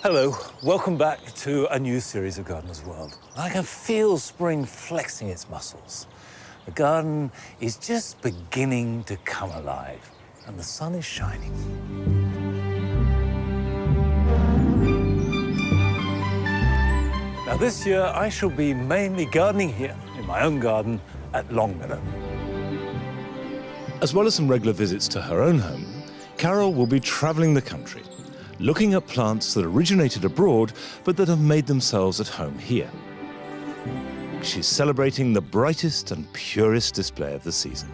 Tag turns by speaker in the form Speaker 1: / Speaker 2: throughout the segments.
Speaker 1: Hello, welcome back to a new series of Gardener's World. I can feel spring flexing its muscles. The garden is just beginning to come alive, and the sun is shining. Now this year, I shall be mainly gardening here, in my own garden at Longmeadow. As well as some regular visits to her own home, Carol will be travelling the country, looking at plants that originated abroad, but that have made themselves at home here. She's celebrating the brightest and purest display of the season.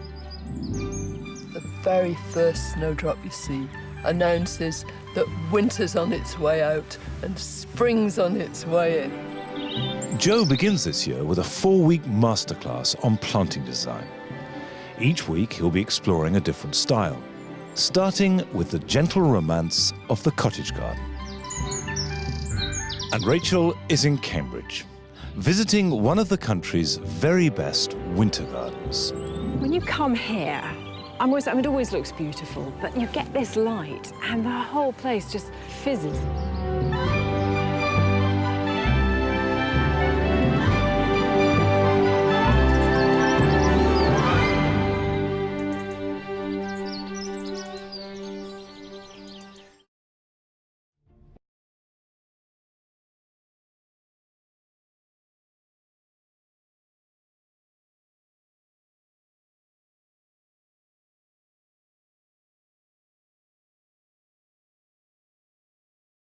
Speaker 2: The very first snowdrop you see announces that winter's on its way out and spring's on its way in.
Speaker 1: Joe begins this year with a 4-week masterclass on planting design. Each week he'll be exploring a different style, starting with the gentle romance of the cottage garden. And Rachel is in Cambridge, visiting one of the country's very best winter gardens.
Speaker 3: When you come here, it always looks beautiful, but you get this light and the whole place just fizzes.